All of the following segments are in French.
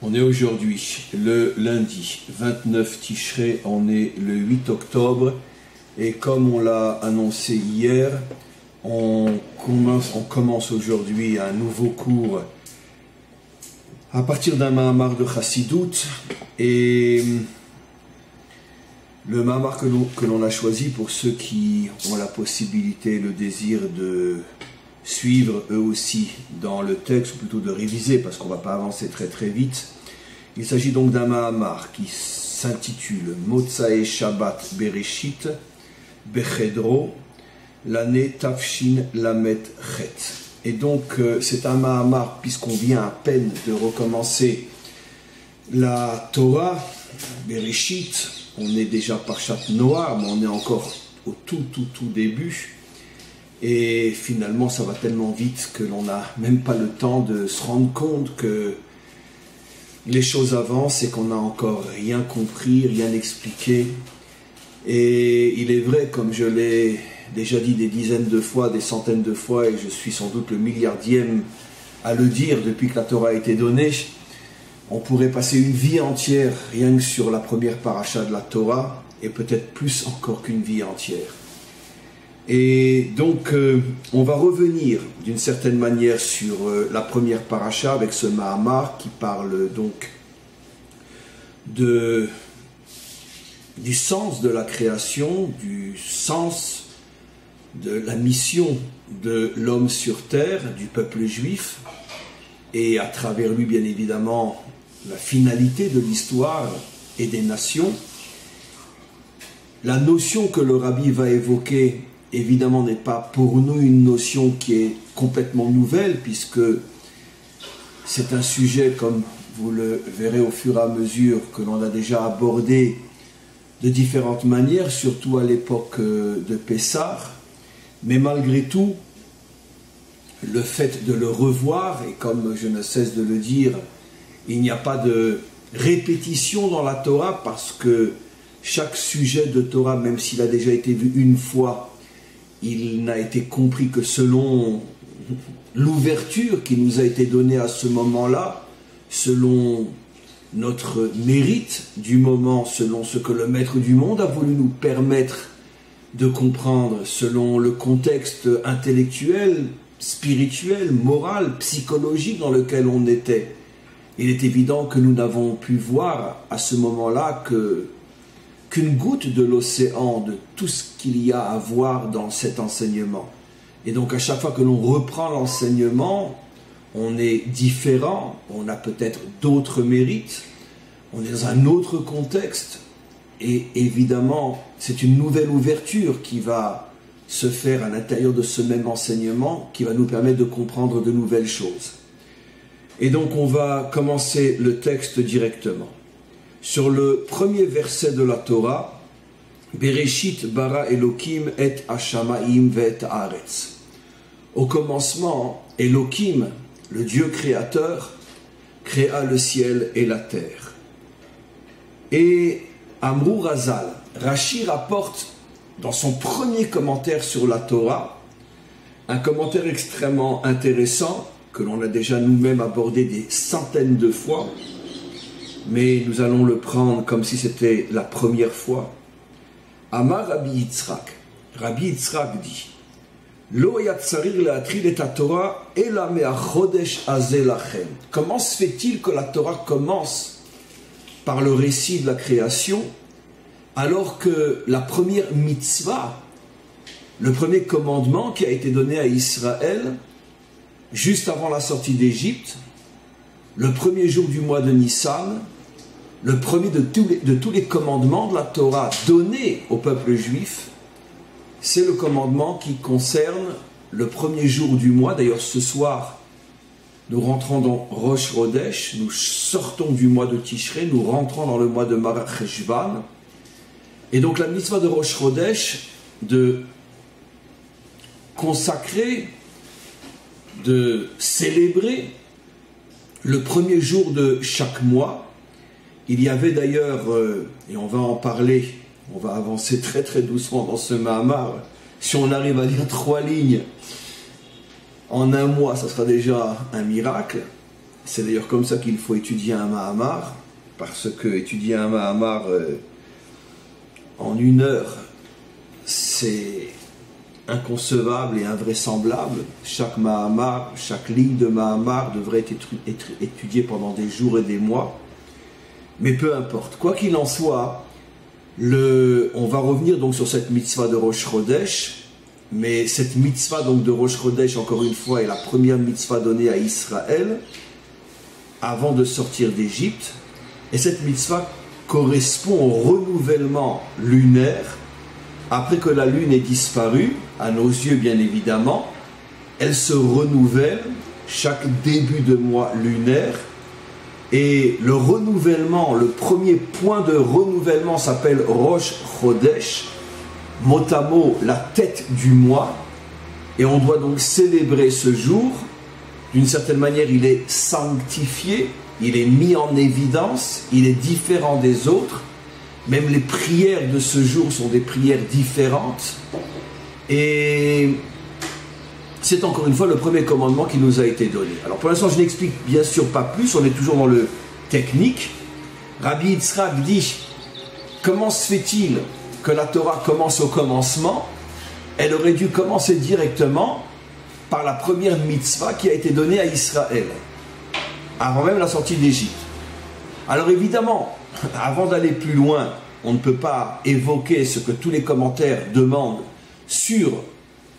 On est aujourd'hui le lundi 29 Tishrei, on est le 8 octobre et comme on l'a annoncé hier, on commence aujourd'hui un nouveau cours à partir d'un Mahamar de Chassidut et le Mahamar que l'on a choisi pour ceux qui ont la possibilité, le désir de suivre eux aussi dans le texte, ou plutôt de réviser parce qu'on ne va pas avancer très vite. Il s'agit donc d'un Mahamar qui s'intitule Motsae Shabbat Bereshit Bechedro, l'année Tafshin Lamet Chet. Et donc c'est un Mahamar, puisqu'on vient à peine de recommencer la Torah, Bereshit, on est déjà Parshat Noah, mais on est encore au tout début. Et finalement, ça va tellement vite que l'on n'a même pas le temps de se rendre compte que les choses avancent et qu'on n'a encore rien compris, rien expliqué. Et il est vrai, comme je l'ai déjà dit des dizaines de fois, des centaines de fois, et je suis sans doute le milliardième à le dire depuis que la Torah a été donnée, on pourrait passer une vie entière rien que sur la première paracha de la Torah, et peut-être plus encore qu'une vie entière. Et donc, on va revenir d'une certaine manière sur la première paracha avec ce Mahamar qui parle donc du sens de la création, du sens de la mission de l'homme sur terre, du peuple juif, et à travers lui, bien évidemment, la finalité de l'histoire et des nations. La notion que le Rabbi va évoquer évidemment n'est pas pour nous une notion qui est complètement nouvelle, puisque c'est un sujet, comme vous le verrez au fur et à mesure, que l'on a déjà abordé de différentes manières, surtout à l'époque de Pessah. Mais malgré tout, le fait de le revoir, et comme je ne cesse de le dire, il n'y a pas de répétition dans la Torah, parce que chaque sujet de Torah, même s'il a déjà été vu une fois, il n'a été compris que selon l'ouverture qui nous a été donnée à ce moment-là, selon notre mérite du moment, selon ce que le Maître du monde a voulu nous permettre de comprendre, selon le contexte intellectuel, spirituel, moral, psychologique dans lequel on était. Il est évident que nous n'avons pu voir à ce moment-là qu'une goutte de l'océan, de tout ce qu'il y a à voir dans cet enseignement. Et donc à chaque fois que l'on reprend l'enseignement, on est différent, on a peut-être d'autres mérites, on est dans un autre contexte, et évidemment, c'est une nouvelle ouverture qui va se faire à l'intérieur de ce même enseignement, qui va nous permettre de comprendre de nouvelles choses. Et donc on va commencer le texte directement. Sur le premier verset de la Torah, Bereshit bara Elokim et Hashamaim ve'et haaretz. Au commencement, Elokim, le Dieu créateur, créa le ciel et la terre. Et Amrou Razal, Rashi rapporte dans son premier commentaire sur la Torah, un commentaire extrêmement intéressant que l'on a déjà nous-mêmes abordé des centaines de fois, mais nous allons le prendre comme si c'était la première fois. Amar Rabbi Yitzhak. Rabbi Yitzhak dit: Lo yatsarir le'atril et Torah ela me'achodesh hazeh lachem. Comment se fait-il que la Torah commence par le récit de la création, alors que la première mitzvah, le premier commandement qui a été donné à Israël, juste avant la sortie d'Égypte, le premier jour du mois de Nissan, le premier de tous les commandements de la Torah donnés au peuple juif, c'est le commandement qui concerne le premier jour du mois. D'ailleurs, ce soir, nous rentrons dans Rosh Chodesh, nous sortons du mois de Tishrei, nous rentrons dans le mois de Mar Cheshvan. Et donc la mitzvah de Rosh Chodesh, de consacrer, de célébrer le premier jour de chaque mois. Il y avait d'ailleurs, et on va en parler, on va avancer très doucement dans ce Mahamar, si on arrive à lire 3 lignes en un mois, ça sera déjà un miracle. C'est d'ailleurs comme ça qu'il faut étudier un Mahamar, parce que étudier un Mahamar en 1 heure, c'est inconcevable et invraisemblable. Chaque Mahamar, chaque ligne de Mahamar devrait être étudiée pendant des jours et des mois. Mais peu importe. Quoi qu'il en soit, on va revenir donc sur cette mitzvah de Rosh Chodesh. Mais cette mitzvah donc de Rosh Chodesh, encore une fois, est la première mitzvah donnée à Israël avant de sortir d'Égypte. Et cette mitzvah correspond au renouvellement lunaire. Après que la lune ait disparu, à nos yeux bien évidemment, elle se renouvelle chaque début de mois lunaire. Et le renouvellement, le premier point de renouvellement s'appelle Rosh Chodesh, mot à mot la tête du mois. Et on doit donc célébrer ce jour. D'une certaine manière, il est sanctifié, il est mis en évidence, il est différent des autres. Même les prières de ce jour sont des prières différentes. Et c'est encore une fois le premier commandement qui nous a été donné. Alors pour l'instant, je n'explique bien sûr pas plus, on est toujours dans le technique. Rabbi Yitzhak dit, comment se fait-il que la Torah commence au commencement? Elle aurait dû commencer directement par la première mitzvah qui a été donnée à Israël, avant même la sortie d'Égypte. Alors évidemment, avant d'aller plus loin, on ne peut pas évoquer ce que tous les commentaires demandent sur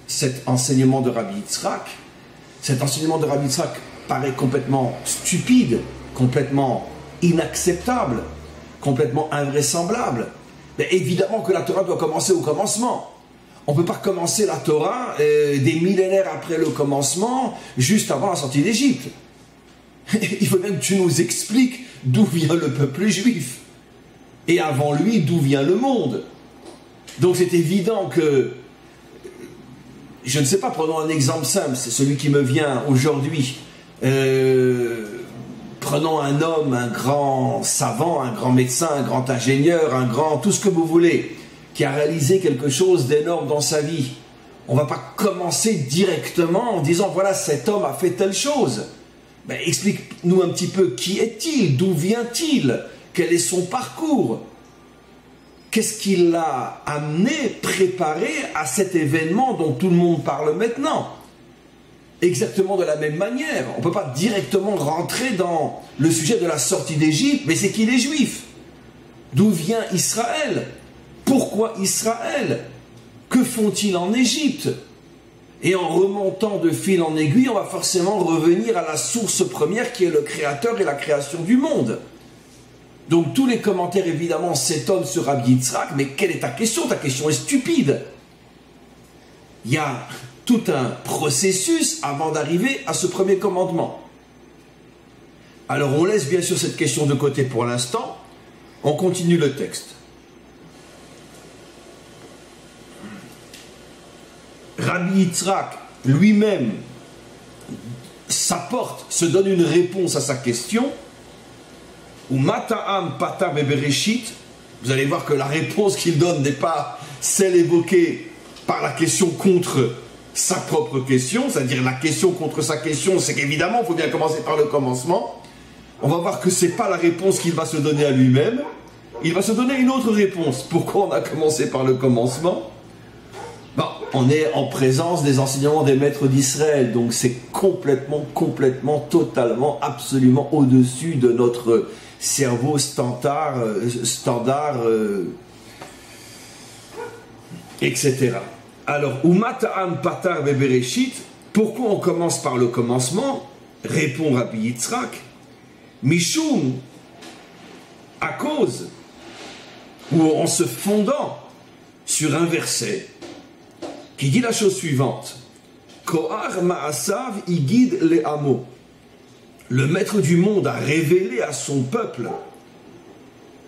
cet enseignement de Rabbi Yitzhak. Cet enseignement de Rabbi Yitzhak paraît complètement stupide, complètement inacceptable, complètement invraisemblable. Mais évidemment que la Torah doit commencer au commencement. On ne peut pas commencer la Torah des millénaires après le commencement, juste avant la sortie d'Égypte. Il faut même que tu nous expliques d'où vient le peuple juif. Et avant lui, d'où vient le monde. Donc c'est évident que, je ne sais pas, prenons un exemple simple, c'est celui qui me vient aujourd'hui. Prenons un homme, un grand savant, un grand médecin, un grand ingénieur, un grand tout ce que vous voulez, qui a réalisé quelque chose d'énorme dans sa vie. On ne va pas commencer directement en disant voilà, cet homme a fait telle chose. Ben, explique-nous un petit peu qui est-il, d'où vient-il, quel est son parcours, qu'est-ce qui l'a amené, préparé à cet événement dont tout le monde parle maintenant. Exactement de la même manière, on ne peut pas directement rentrer dans le sujet de la sortie d'Égypte, mais c'est qui les Juifs? D'où vient Israël? Pourquoi Israël? Que font-ils en Égypte? Et en remontant de fil en aiguille, on va forcément revenir à la source première qui est le Créateur et la création du monde. Donc tous les commentaires évidemment s'étonnent sur Rabbi Yitzhak, mais quelle est ta question? Ta question est stupide. Il y a tout un processus avant d'arriver à ce premier commandement. Alors on laisse bien sûr cette question de côté pour l'instant, on continue le texte. Rabbi Yitzhak lui-même se donne une réponse à sa question. Ou Mata'am Pata Bebereshit. Vous allez voir que la réponse qu'il donne n'est pas celle évoquée par la question contre sa propre question, c'est-à-dire la question contre sa question, c'est qu'évidemment, il faut bien commencer par le commencement. On va voir que ce n'est pas la réponse qu'il va se donner à lui-même. Il va se donner une autre réponse. Pourquoi on a commencé par le commencement? Bon, on est en présence des enseignements des maîtres d'Israël, donc c'est complètement, totalement, absolument au-dessus de notre cerveau standard, etc. Alors, Umata'am Patar Bebereshit, pourquoi on commence par le commencement? Répond Rabbi Yitzhak, Mishum, à cause, ou en se fondant sur un verset, qui dit la chose suivante, Kohar Ma'asav Igid Le'amo. Le maître du monde a révélé à son peuple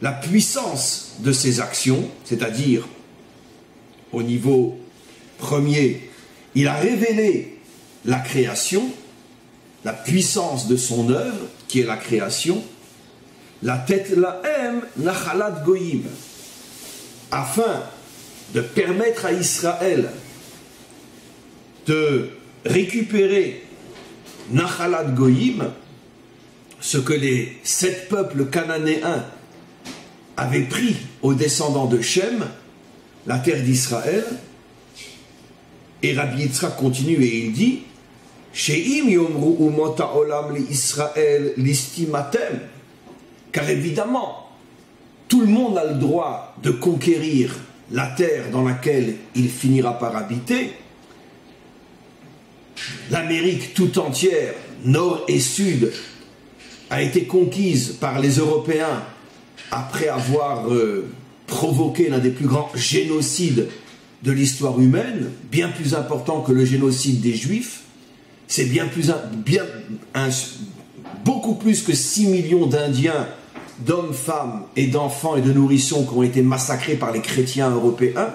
la puissance de ses actions, c'est-à-dire au niveau premier, il a révélé la création, la puissance de son œuvre, qui est la création, la tête lahem nachalat goyim, afin de permettre à Israël de récupérer nachalat goyim, ce que les 7 peuples cananéens avaient pris aux descendants de Shem, la terre d'Israël. Et Rabbi Yitzhak continue et il dit She'im yomru umot ha'olam li Israël listimatem. Car évidemment, tout le monde a le droit de conquérir la terre dans laquelle il finira par habiter. L'Amérique tout entière, nord et sud, a été conquise par les Européens après avoir provoqué l'un des plus grands génocides de l'histoire humaine, bien plus important que le génocide des Juifs. C'est beaucoup plus que 6 millions d'Indiens, d'hommes, femmes et d'enfants et de nourrissons qui ont été massacrés par les chrétiens européens.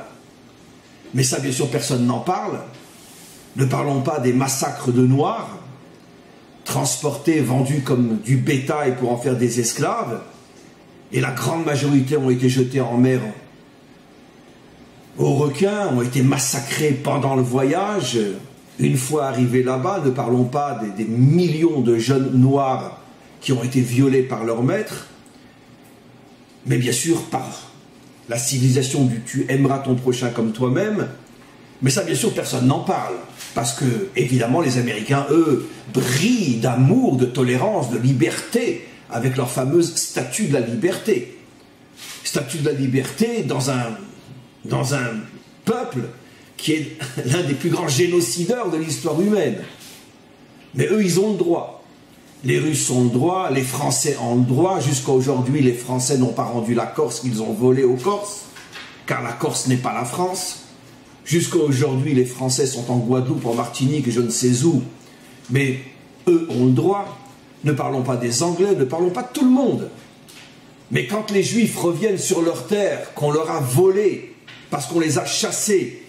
Mais ça, bien sûr, personne n'en parle. Ne parlons pas des massacres de Noirs, transportés, vendus comme du bétail pour en faire des esclaves, et la grande majorité ont été jetés en mer aux requins, ont été massacrés pendant le voyage. Une fois arrivés là-bas, ne parlons pas des millions de jeunes noirs qui ont été violés par leur maître, mais bien sûr par la civilisation du tu aimeras ton prochain comme toi-même. Mais ça, bien sûr, personne n'en parle, parce que, évidemment, les Américains, eux, brillent d'amour, de tolérance, de liberté, avec leur fameuse statue de la liberté. Statue de la liberté dans un peuple qui est l'un des plus grands génocideurs de l'histoire humaine. Mais eux, ils ont le droit. Les Russes ont le droit, les Français ont le droit. Jusqu'à aujourd'hui, les Français n'ont pas rendu la Corse qu'ils ont volée aux Corses, car la Corse n'est pas la France. Jusqu'à aujourd'hui, les Français sont en Guadeloupe, en Martinique, et je ne sais où. Mais eux ont le droit. Ne parlons pas des Anglais, ne parlons pas de tout le monde. Mais quand les Juifs reviennent sur leur terre, qu'on leur a volé, parce qu'on les a chassés,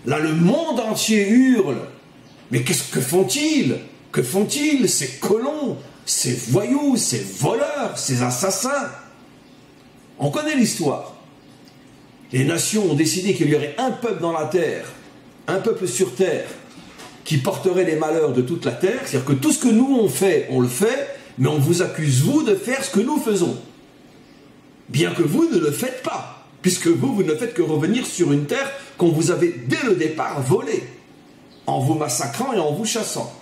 là le monde entier hurle. Mais qu'est-ce que font-ils? Que font-ils, ces colons, ces voyous, ces voleurs, ces assassins? On connaît l'histoire. Les nations ont décidé qu'il y aurait un peuple dans la terre, un peuple sur terre, qui porterait les malheurs de toute la terre. C'est-à-dire que tout ce que nous on le fait, mais on vous accuse, vous, de faire ce que nous faisons. Bien que vous ne le faites pas, puisque vous ne faites que revenir sur une terre qu'on vous avait dès le départ volée, en vous massacrant et en vous chassant.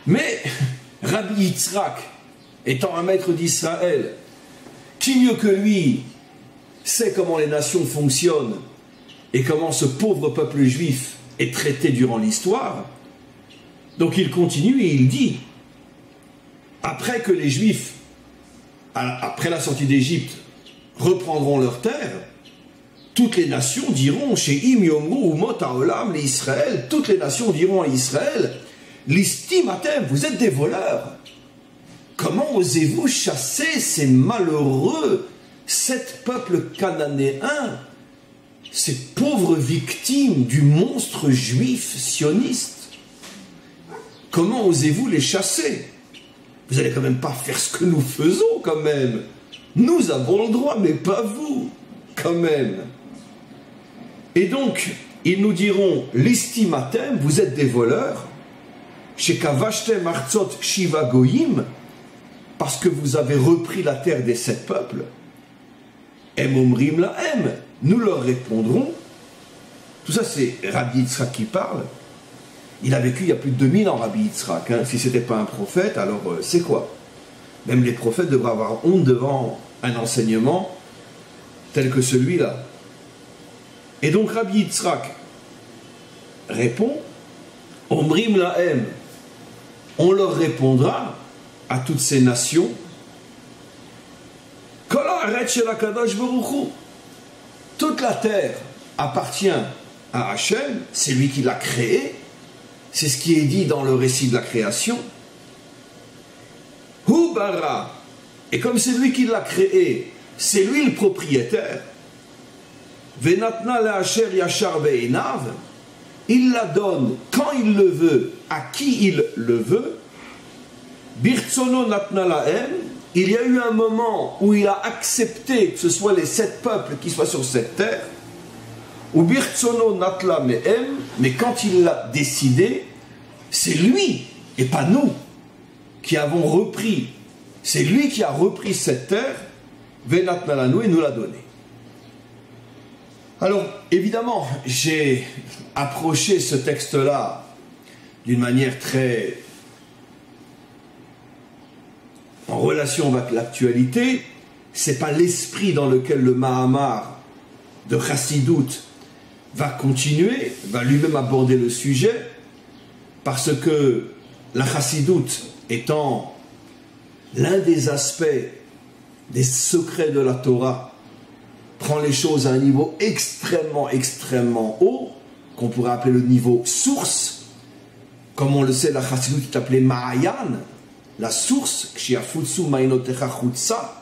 Mais Rabbi Yitzhak, étant un maître d'Israël, qui mieux que lui sait comment les nations fonctionnent et comment ce pauvre peuple juif est traité durant l'histoire, donc il continue et il dit, après que les Juifs, après la sortie d'Égypte, reprendront leur terre, toutes les nations diront, chez Im Yomru Umot Haolam, les Israël, toutes les nations diront à Israël, Listimatem, vous êtes des voleurs. Comment osez-vous chasser ces malheureux 7 peuples cananéens, ces pauvres victimes du monstre juif sioniste? Comment osez-vous les chasser? Vous n'allez quand même pas faire ce que nous faisons, quand même. Nous avons le droit, mais pas vous, quand même. Et donc, ils nous diront, Listimatem, vous êtes des voleurs, Shekavashtem Artzot Shiva Goyim, parce que vous avez repris la terre des 7 peuples. Em omrim la em, nous leur répondrons. Tout ça, c'est Rabbi Yitzhak qui parle. Il a vécu il y a plus de 2000 ans, Rabbi Yitzhak. Hein. Si ce n'était pas un prophète, alors c'est quoi? Même les prophètes devraient avoir honte devant un enseignement tel que celui-là. Et donc Rabbi Yitzhak répond, Omrim lahem, on leur répondra à toutes ces nations, toute la terre appartient à Hachem, c'est lui qui l'a créée, c'est ce qui est dit dans le récit de la création. Hu bara, et comme c'est lui qui l'a créé, c'est lui le propriétaire. Venatna le'asher yashar be'einav, il la donne quand il le veut, à qui il le veut. Birtsono natna lahem, il y a eu un moment où il a accepté que ce soit les 7 peuples qui soient sur cette terre. Ou Birtsono natla mehem, mais quand il l'a décidé, c'est lui et pas nous. qui avons repris, c'est lui qui a repris cette terre, Venatna lanu, et nous l'a donnée. Alors, évidemment, j'ai approché ce texte-là d'une manière très en relation avec l'actualité. C'est pas l'esprit dans lequel le Mahamar de Chassidout va continuer, va lui-même aborder le sujet, parce que la Chassidout étant l'un des aspects des secrets de la Torah, prend les choses à un niveau extrêmement, extrêmement haut, qu'on pourrait appeler le niveau source. Comme on le sait, la Chassidout est appelée Mahayan, la source, Kshiafutsu Mainotecha Chutsa.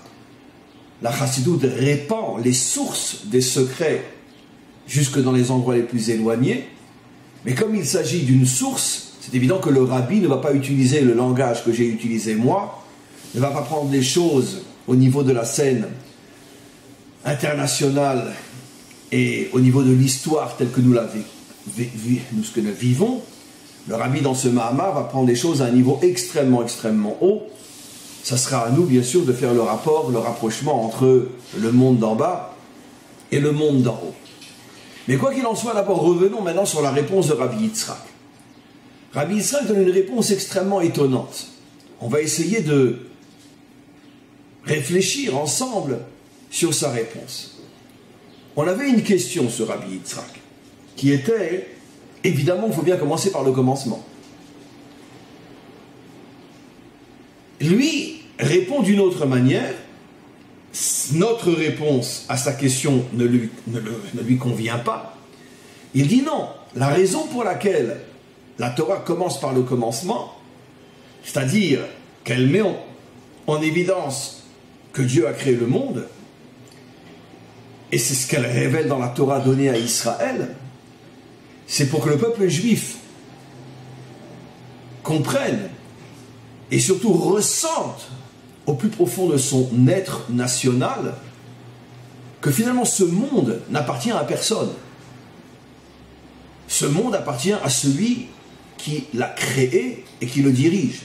La Chassidout répand les sources des secrets jusque dans les endroits les plus éloignés. Mais comme il s'agit d'une source, c'est évident que le rabbi ne va pas utiliser le langage que j'ai utilisé moi, ne va pas prendre les choses au niveau de la scène internationale et au niveau de l'histoire telle que nous la vivons. Le rabbi dans ce Mahamar va prendre les choses à un niveau extrêmement, extrêmement haut. Ça sera à nous, bien sûr, de faire le rapport, le rapprochement entre le monde d'en bas et le monde d'en haut. Mais quoi qu'il en soit, d'abord, revenons maintenant sur la réponse de Rabbi Yitzhak. Rabbi Yitzhak donne une réponse extrêmement étonnante. On va essayer de réfléchir ensemble sur sa réponse. On avait une question sur Rabbi Yitzhak, qui était, évidemment, il faut bien commencer par le commencement. Lui répond d'une autre manière. Notre réponse à sa question ne lui convient pas. Il dit non, la raison pour laquelle la Torah commence par le commencement, c'est-à-dire qu'elle met en évidence que Dieu a créé le monde, et c'est ce qu'elle révèle dans la Torah donnée à Israël, c'est pour que le peuple juif comprenne et surtout ressente au plus profond de son être national que finalement ce monde n'appartient à personne. Ce monde appartient à celui qui l'a créé et qui le dirige.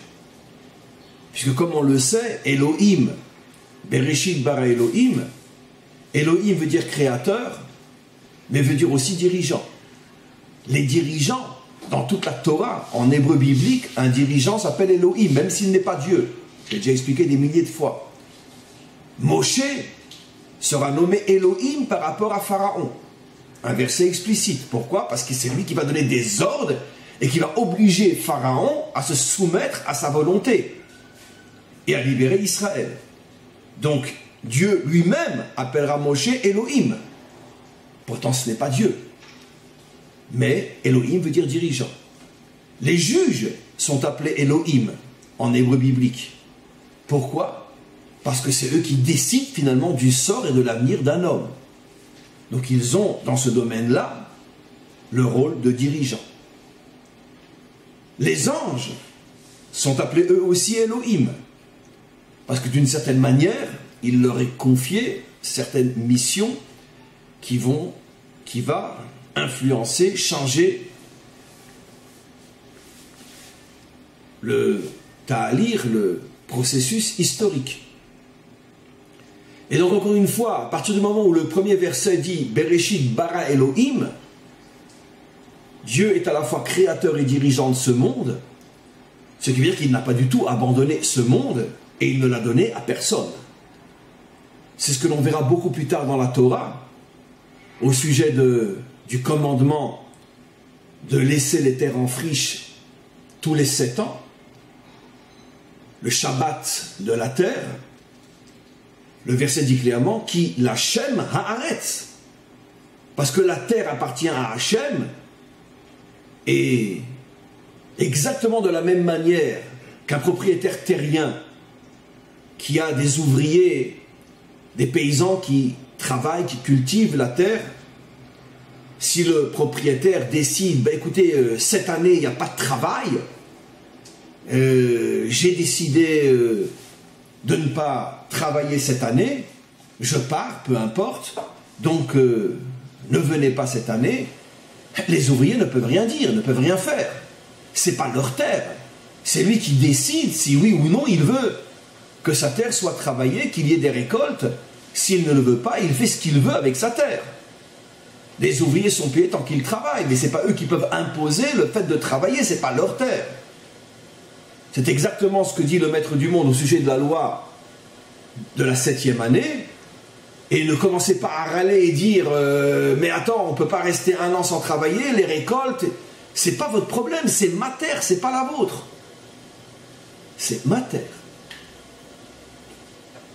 Puisque comme on le sait, Elohim, Bereshit bara Elohim, Elohim veut dire créateur, mais veut dire aussi dirigeant. Les dirigeants, dans toute la Torah, en hébreu biblique, un dirigeant s'appelle Elohim, même s'il n'est pas Dieu. J'ai déjà expliqué des milliers de fois. Moshe sera nommé Elohim par rapport à Pharaon. Un verset explicite. Pourquoi? Parce que c'est lui qui va donner des ordres et qui va obliger Pharaon à se soumettre à sa volonté et à libérer Israël. Donc, Dieu lui-même appellera Moshe Elohim. Pourtant, ce n'est pas Dieu. Mais Elohim veut dire dirigeant. Les juges sont appelés Elohim en hébreu biblique. Pourquoi? Parce que c'est eux qui décident finalement du sort et de l'avenir d'un homme. Donc ils ont dans ce domaine-là le rôle de dirigeant. Les anges sont appelés eux aussi Elohim. Parce que d'une certaine manière, il leur est confié certaines missions qui va influencer, changer le ta'alir, le processus historique. Et donc encore une fois, à partir du moment où le premier verset dit Bereshit bara Elohim, Dieu est à la fois créateur et dirigeant de ce monde, ce qui veut dire qu'il n'a pas du tout abandonné ce monde et il ne l'a donné à personne. C'est ce que l'on verra beaucoup plus tard dans la Torah au sujet du commandement de laisser les terres en friche tous les 7 ans, le Shabbat de la terre. Le verset dit clairement qui l'Hachem haaretz, parce que la terre appartient à Hachem, et exactement de la même manière qu'un propriétaire terrien qui a des ouvriers, des paysans qui travaillent, qui cultivent la terre, si le propriétaire décide, ben écoutez, cette année il n'y a pas de travail, j'ai décidé de ne pas travailler cette année, je pars, peu importe, donc ne venez pas cette année, les ouvriers ne peuvent rien dire, ne peuvent rien faire. C'est pas leur terre, C'est lui qui décide si oui ou non il veut que sa terre soit travaillée, qu'il y ait des récoltes. S'il ne le veut pas, il fait ce qu'il veut avec sa terre. Les ouvriers sont payés tant qu'ils travaillent, mais ce n'est pas eux qui peuvent imposer le fait de travailler, ce n'est pas leur terre. C'est exactement ce que dit le maître du monde au sujet de la loi de la 7e année. Et ne commencez pas à râler et dire mais attends, on ne peut pas rester un an sans travailler, les récoltes, c'est pas votre problème, c'est ma terre, c'est pas la vôtre. C'est ma terre.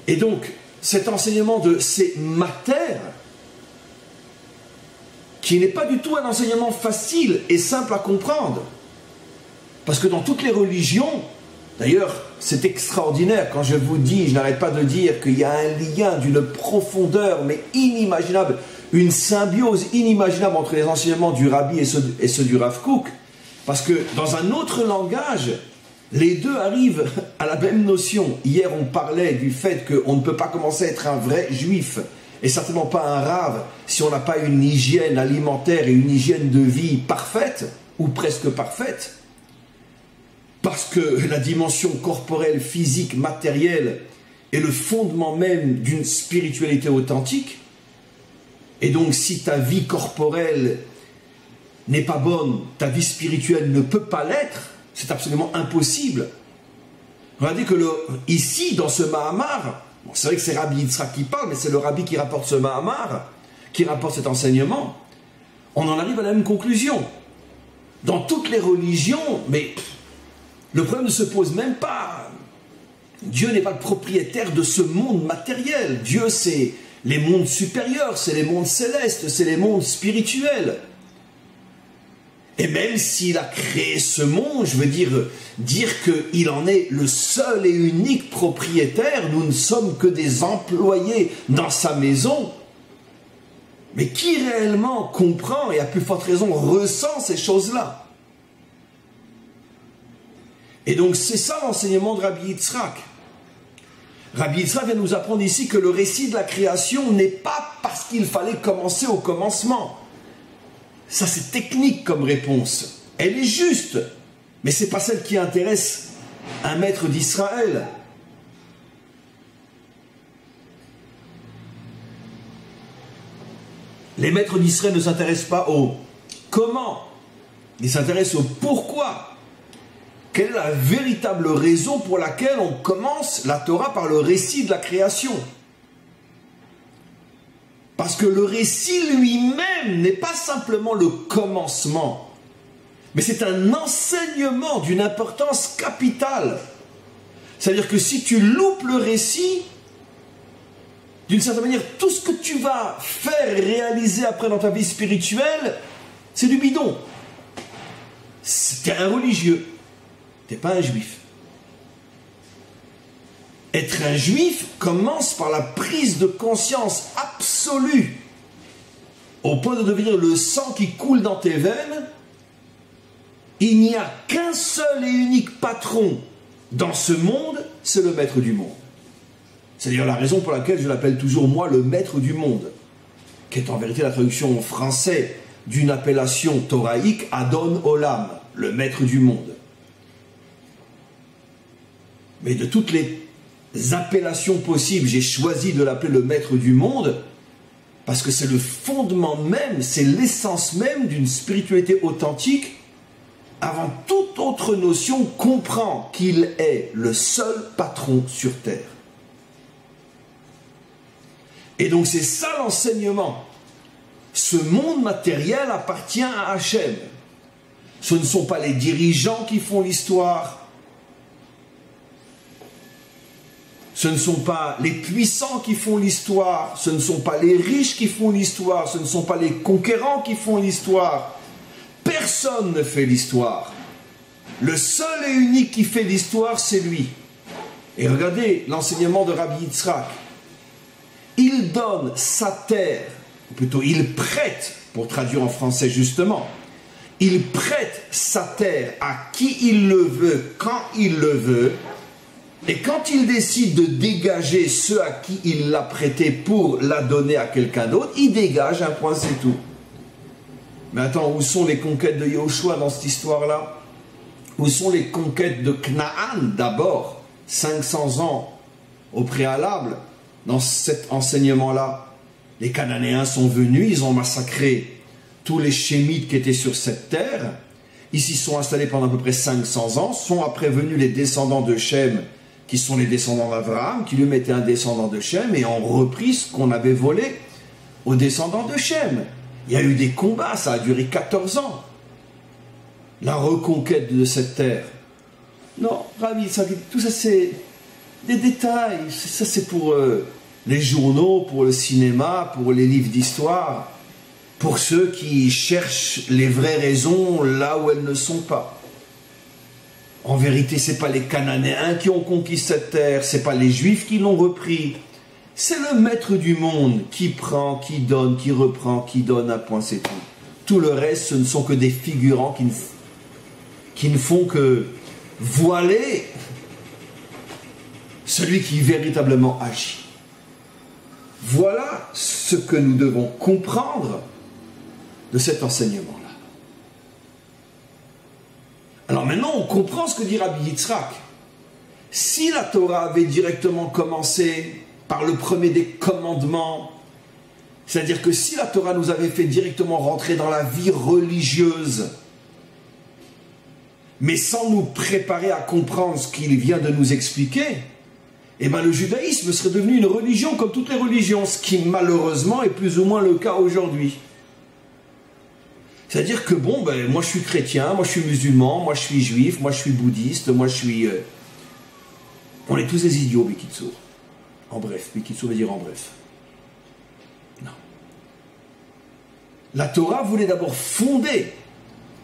Et donc, cet enseignement de c'est ma terre, qui n'est pas du tout un enseignement facile et simple à comprendre. Parce que dans toutes les religions, d'ailleurs, c'est extraordinaire quand je vous dis, je n'arrête pas de dire qu'il y a un lien d'une profondeur, mais inimaginable, une symbiose inimaginable entre les enseignements du Rabbi et ceux du Rav Kook. Parce que dans un autre langage, les deux arrivent à la même notion. Hier, on parlait du fait qu'on ne peut pas commencer à être un vrai juif, et certainement pas un rave, si on n'a pas une hygiène alimentaire et une hygiène de vie parfaite, ou presque parfaite. Parce que la dimension corporelle, physique, matérielle est le fondement même d'une spiritualité authentique. Et donc, si ta vie corporelle n'est pas bonne, ta vie spirituelle ne peut pas l'être, c'est absolument impossible. Regardez que ici, dans ce Mahamar, bon, c'est vrai que c'est Rabbi Yitzhak qui parle, mais c'est le Rabbi qui rapporte ce Mahamar, qui rapporte cet enseignement. On en arrive à la même conclusion. Dans toutes les religions, mais le problème ne se pose même pas. Dieu n'est pas le propriétaire de ce monde matériel. Dieu, c'est les mondes supérieurs, c'est les mondes célestes, c'est les mondes spirituels. Et même s'il a créé ce monde, je veux dire qu'il en est le seul et unique propriétaire, nous ne sommes que des employés dans sa maison. Mais qui réellement comprend et à plus forte raison ressent ces choses-là? Et donc c'est ça l'enseignement de Rabbi Yitzhak. Rabbi Yitzhak vient nous apprendre ici que le récit de la création n'est pas parce qu'il fallait commencer au commencement. Ça c'est technique comme réponse. Elle est juste, mais ce n'est pas celle qui intéresse un maître d'Israël. Les maîtres d'Israël ne s'intéressent pas au comment, ils s'intéressent au pourquoi. Quelle est la véritable raison pour laquelle on commence la Torah par le récit de la création? Parce que le récit lui-même n'est pas simplement le commencement, mais c'est un enseignement d'une importance capitale. C'est-à-dire que si tu loupes le récit, d'une certaine manière, tout ce que tu vas faire et réaliser après dans ta vie spirituelle, c'est du bidon. T'es un religieux. T'es pas un juif. Être un juif commence par la prise de conscience absolue, au point de devenir le sang qui coule dans tes veines. Il n'y a qu'un seul et unique patron dans ce monde, c'est le maître du monde. C'est d'ailleurs la raison pour laquelle je l'appelle toujours moi le maître du monde, qui est en vérité la traduction en français d'une appellation thoraïque, Adon Olam, le maître du monde. Mais de toutes les appellations possibles, j'ai choisi de l'appeler le maître du monde, parce que c'est le fondement même, c'est l'essence même d'une spiritualité authentique. Avant toute autre notion, comprend qu'il est le seul patron sur terre. Et donc c'est ça l'enseignement. Ce monde matériel appartient à Hachem. Ce ne sont pas les dirigeants qui font l'histoire. Ce ne sont pas les puissants qui font l'histoire. Ce ne sont pas les riches qui font l'histoire. Ce ne sont pas les conquérants qui font l'histoire. Personne ne fait l'histoire. Le seul et unique qui fait l'histoire, c'est lui. Et regardez l'enseignement de Rabbi Yitzhak. Il donne sa terre, ou plutôt il prête, pour traduire en français justement, il prête sa terre à qui il le veut, quand il le veut, et quand il décide de dégager ceux à qui il l'a prêté pour la donner à quelqu'un d'autre, il dégage, un point, c'est tout. Mais attends, où sont les conquêtes de Yahushua dans cette histoire-là? Où sont les conquêtes de Canaan d'abord, 500 ans au préalable, dans cet enseignement-là? Les Cananéens sont venus, ils ont massacré tous les Chémites qui étaient sur cette terre. Ils s'y sont installés pendant à peu près 500 ans. Sont après venus les descendants de Shem, qui sont les descendants d'Abraham, qui lui étaient un descendant de Shem, et ont repris ce qu'on avait volé aux descendants de Shem. Il y a eu des combats, ça a duré 14 ans. La reconquête de cette terre. Non, Rabbi Yitzhak, tout ça c'est des détails. Ça c'est pour les journaux, pour le cinéma, pour les livres d'histoire, pour ceux qui cherchent les vraies raisons là où elles ne sont pas. En vérité, ce n'est pas les Cananéens qui ont conquis cette terre, ce n'est pas les Juifs qui l'ont repris. C'est le maître du monde qui prend, qui donne, qui reprend, qui donne, un point, c'est tout. Tout le reste, ce ne sont que des figurants qui ne font que voiler celui qui véritablement agit. Voilà ce que nous devons comprendre de cet enseignement-là. Alors maintenant, on comprend ce que dit Rabbi Yitzhak. Si la Torah avait directement commencé par le premier des commandements, c'est-à-dire que si la Torah nous avait fait directement rentrer dans la vie religieuse, mais sans nous préparer à comprendre ce qu'il vient de nous expliquer, eh bien le judaïsme serait devenu une religion comme toutes les religions, ce qui malheureusement est plus ou moins le cas aujourd'hui. C'est-à-dire que bon, moi je suis chrétien, moi je suis musulman, moi je suis juif, moi je suis bouddhiste, moi je suis... On est tous des idiots, Bikitsour. En bref, Bikitsour veut dire en bref. Non. La Torah voulait d'abord fonder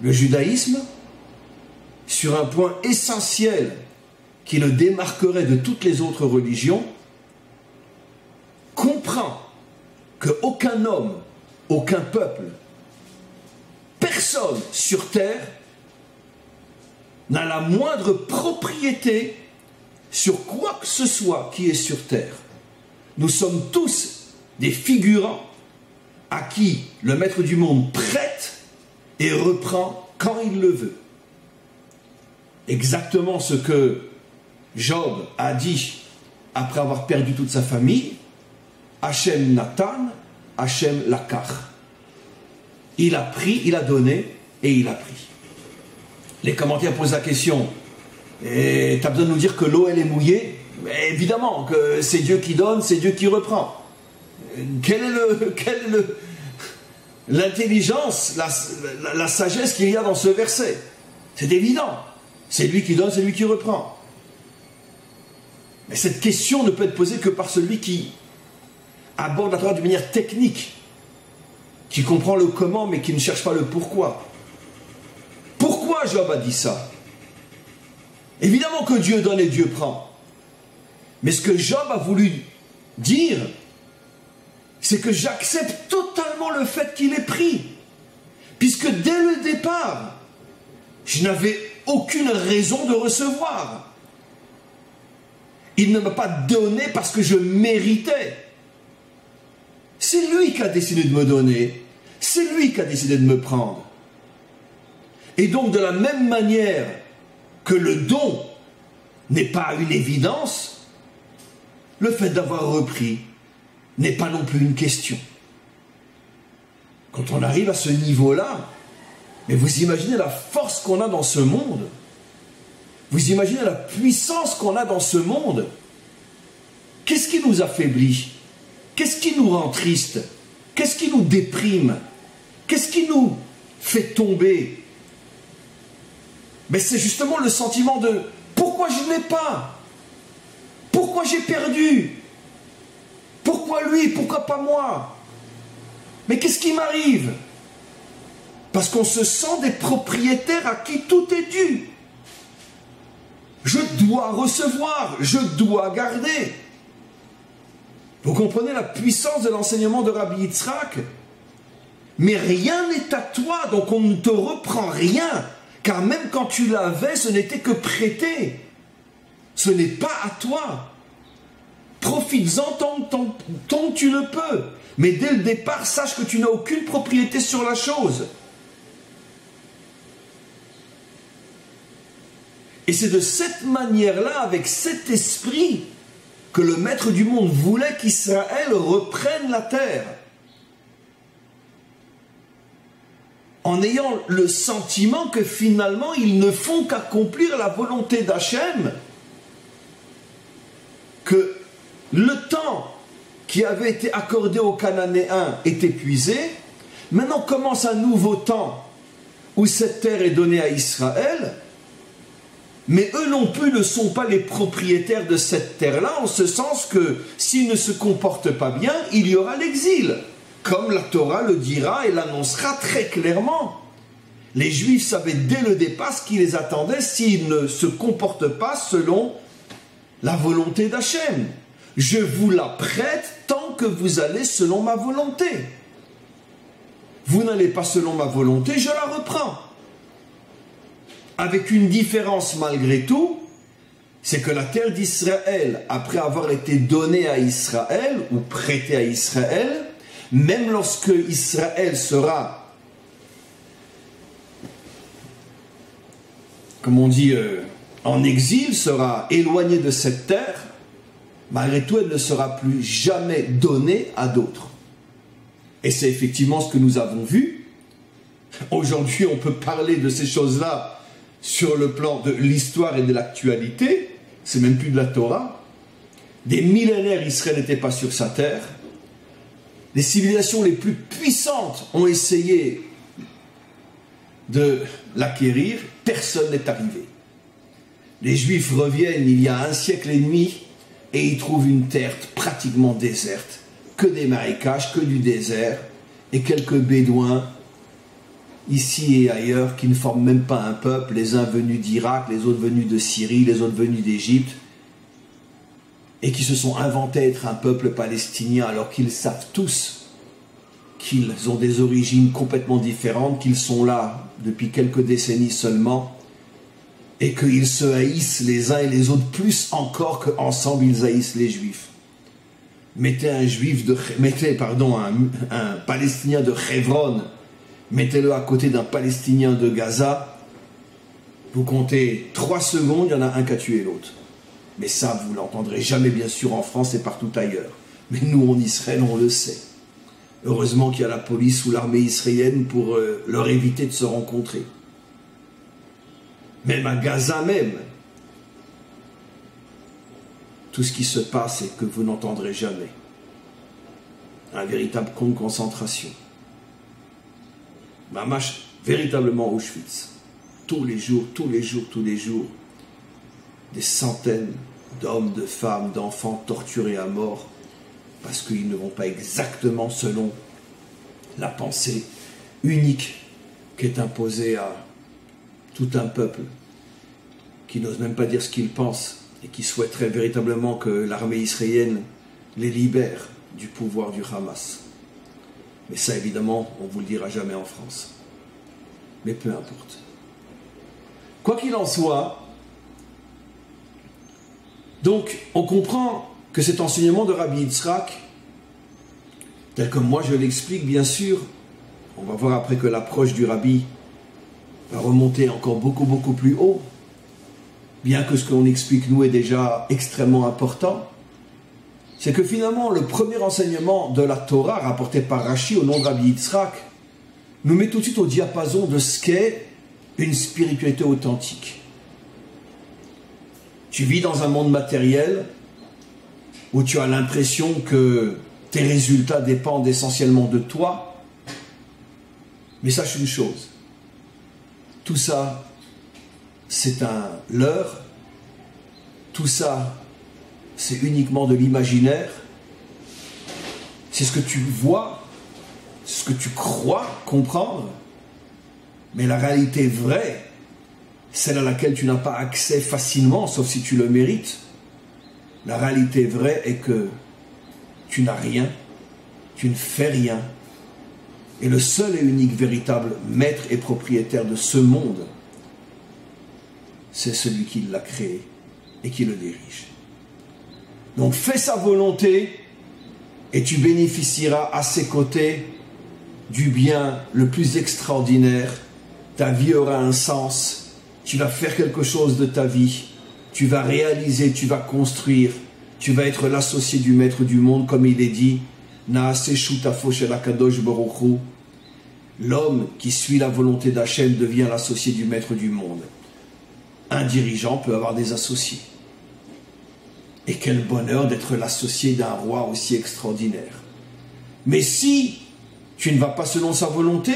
le judaïsme sur un point essentiel qui le démarquerait de toutes les autres religions. Comprend qu'aucun homme, aucun peuple, personne sur terre n'a la moindre propriété sur quoi que ce soit qui est sur terre. Nous sommes tous des figurants à qui le maître du monde prête et reprend quand il le veut. Exactement ce que Job a dit après avoir perdu toute sa famille: Hachem Natan, Hachem Lakach. Il a pris, il a donné et il a pris. Les commentaires posent la question: et tu as besoin de nous dire que l'eau elle est mouillée? Mais évidemment que c'est Dieu qui donne, c'est Dieu qui reprend. Quelle est l'intelligence, la sagesse qu'il y a dans ce verset? C'est évident. C'est lui qui donne, c'est lui qui reprend. Mais cette question ne peut être posée que par celui qui aborde la Torah d'une manière technique, qui comprend le comment mais qui ne cherche pas le pourquoi. Pourquoi Job a dit ça? Évidemment que Dieu donne et Dieu prend. Mais ce que Job a voulu dire, c'est que j'accepte totalement le fait qu'il ait pris. Puisque dès le départ, je n'avais aucune raison de recevoir. Il ne m'a pas donné parce que je méritais. C'est lui qui a décidé de me donner. C'est lui qui a décidé de me prendre. Et donc de la même manière que le don n'est pas une évidence, le fait d'avoir repris n'est pas non plus une question. Quand on arrive à ce niveau-là, mais vous imaginez la force qu'on a dans ce monde, vous imaginez la puissance qu'on a dans ce monde. Qu'est-ce qui nous affaiblit? Qu'est-ce qui nous rend triste? Qu'est-ce qui nous déprime? Qu'est-ce qui nous fait tomber? Mais c'est justement le sentiment de pourquoi je n'ai pas? Pourquoi j'ai perdu? Pourquoi lui? Pourquoi pas moi? Mais qu'est-ce qui m'arrive? Parce qu'on se sent des propriétaires à qui tout est dû. Je dois recevoir, je dois garder. Vous comprenez la puissance de l'enseignement de Rabbi Yitzhak? Mais rien n'est à toi, donc on ne te reprend rien. Car même quand tu l'avais, ce n'était que prêté. Ce n'est pas à toi. Profites-en tant que tu le peux. Mais dès le départ, sache que tu n'as aucune propriété sur la chose. Et c'est de cette manière-là, avec cet esprit, que le maître du monde voulait qu'Israël reprenne la terre. En ayant le sentiment que finalement, ils ne font qu'accomplir la volonté d'Hachem, que le temps qui avait été accordé aux Cananéens est épuisé. Maintenant commence un nouveau temps où cette terre est donnée à Israël, mais eux non plus ne sont pas les propriétaires de cette terre-là, en ce sens que s'ils ne se comportent pas bien, il y aura l'exil, comme la Torah le dira et l'annoncera très clairement. Les Juifs savaient dès le départ ce qui les attendait s'ils ne se comportent pas selon la volonté d'Hachem. Je vous la prête tant que vous allez selon ma volonté. Vous n'allez pas selon ma volonté, je la reprends. Avec une différence malgré tout, c'est que la terre d'Israël, après avoir été donnée à Israël, ou prêtée à Israël, même lorsque Israël sera, comme on dit, en exil, sera éloigné de cette terre, malgré tout, elle ne sera plus jamais donnée à d'autres. Et c'est effectivement ce que nous avons vu. Aujourd'hui, on peut parler de ces choses-là sur le plan de l'histoire et de l'actualité. C'est même plus de la Torah. Des millénaires, Israël n'était pas sur sa terre. Les civilisations les plus puissantes ont essayé de l'acquérir. Personne n'est arrivé. Les Juifs reviennent il y a 1 siècle et demi et ils trouvent une terre pratiquement déserte. Que des marécages, que du désert, et quelques bédouins, ici et ailleurs, qui ne forment même pas un peuple, les uns venus d'Irak, les autres venus de Syrie, les autres venus d'Égypte, et qui se sont inventés être un peuple palestinien, alors qu'ils savent tous qu'ils ont des origines complètement différentes, qu'ils sont là depuis quelques décennies seulement, et qu'ils se haïssent les uns et les autres, plus encore qu'ensemble ils haïssent les Juifs. Mettez un Palestinien de Hebron, mettez-le à côté d'un Palestinien de Gaza, vous comptez 3 secondes, il y en a un qui a tué l'autre. Mais ça, vous ne l'entendrez jamais, bien sûr, en France et partout ailleurs. Mais nous, en Israël, on le sait. Heureusement qu'il y a la police ou l'armée israélienne pour leur éviter de se rencontrer. Même à Gaza même, tout ce qui se passe et que vous n'entendrez jamais. Un véritable camp de concentration. Mamash, véritablement Auschwitz. Tous les jours, des centaines d'hommes, de femmes, d'enfants torturés à mort parce qu'ils ne vont pas exactement selon la pensée unique qui est imposée à tout un peuple qui n'ose même pas dire ce qu'il pense et qui souhaiterait véritablement que l'armée israélienne les libère du pouvoir du Hamas. Mais ça, évidemment, on ne vous le dira jamais en France. Mais peu importe. Quoi qu'il en soit, donc, on comprend que cet enseignement de Rabbi Yitzhak, tel que moi je l'explique, bien sûr, on va voir après que l'approche du Rabbi va remonter encore beaucoup plus haut, bien que ce qu'on explique nous est déjà extrêmement important, c'est que finalement le premier enseignement de la Torah rapporté par Rashi au nom de Rabbi Yitzhak nous met tout de suite au diapason de ce qu'est une spiritualité authentique. Tu vis dans un monde matériel où tu as l'impression que tes résultats dépendent essentiellement de toi, mais sache une chose, tout ça c'est un leurre, tout ça c'est uniquement de l'imaginaire, c'est ce que tu vois, ce que tu crois comprendre, mais la réalité vraie, celle à laquelle tu n'as pas accès facilement, sauf si tu le mérites, la réalité vraie est que tu n'as rien, tu ne fais rien, et le seul et unique véritable maître et propriétaire de ce monde, c'est celui qui l'a créé et qui le dirige. Donc fais sa volonté et tu bénéficieras à ses côtés du bien le plus extraordinaire. Ta vie aura un sens, tu vas faire quelque chose de ta vie, tu vas réaliser, tu vas construire, tu vas être l'associé du maître du monde, comme il est dit, Naase shutafo shel hakadosh baruch hu. L'homme qui suit la volonté d'Hachem devient l'associé du maître du monde. Un dirigeant peut avoir des associés. Et quel bonheur d'être l'associé d'un roi aussi extraordinaire. Mais si tu ne vas pas selon sa volonté,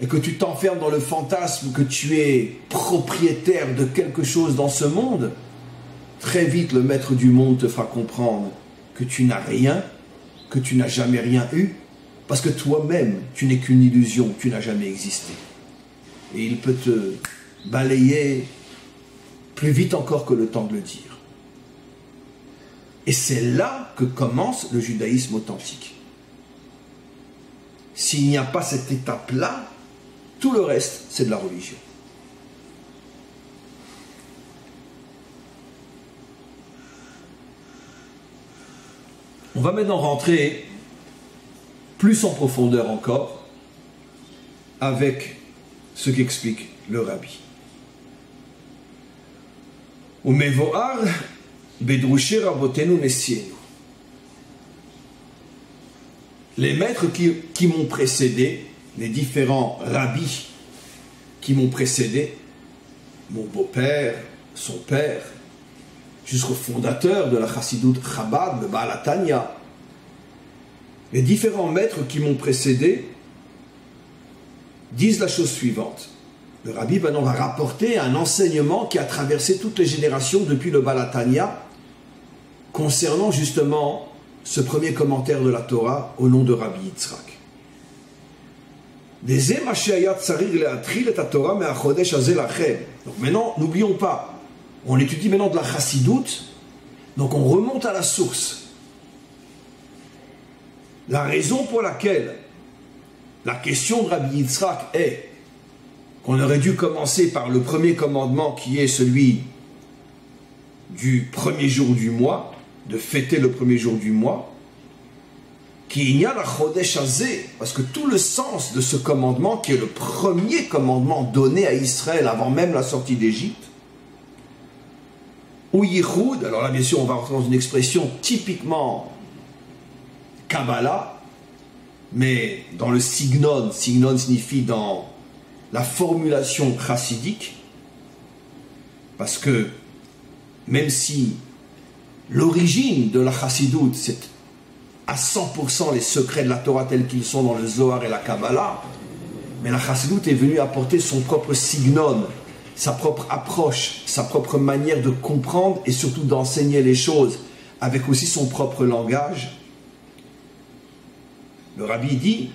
et que tu t'enfermes dans le fantasme que tu es propriétaire de quelque chose dans ce monde, très vite le maître du monde te fera comprendre que tu n'as rien, que tu n'as jamais rien eu, parce que toi-même, tu n'es qu'une illusion, tu n'as jamais existé. Et il peut te balayer plus vite encore que le temps de le dire. Et c'est là que commence le judaïsme authentique. S'il n'y a pas cette étape-là, tout le reste, c'est de la religion. On va maintenant rentrer plus en profondeur encore avec ce qu'explique le rabbi. Umevoar bedrushi rabotenu nesienu. Les maîtres qui m'ont précédé, les différents rabbis qui m'ont précédé, mon beau-père, son père, jusqu'au fondateur de la Chassidut Chabad, le Baal HaTanya, les différents maîtres qui m'ont précédé disent la chose suivante. Le rabbi maintenant va rapporter un enseignement qui a traversé toutes les générations depuis le Baal HaTanya concernant justement ce premier commentaire de la Torah au nom de Rabbi Yitzhak. Donc maintenant, n'oublions pas, on étudie maintenant de la Chassidut, donc on remonte à la source. La raison pour laquelle la question de Rabbi Yitzhak est qu'on aurait dû commencer par le premier commandement qui est celui du premier jour du mois, de fêter le premier jour du mois, qui y a la Chodesh Hazeh, parce que tout le sens de ce commandement, qui est le premier commandement donné à Israël avant même la sortie d'Égypte, ou Yichud, alors là bien sûr on va rentrer dans une expression typiquement Kabbalah, mais dans le signon signifie dans la formulation chassidique, parce que même si l'origine de la Chassidut, c'est à 100% les secrets de la Torah tels qu'ils sont dans le Zohar et la Kabbalah, mais la Chassidut est venue apporter son propre signon, sa propre approche, sa propre manière de comprendre et surtout d'enseigner les choses, avec aussi son propre langage. Le rabbi dit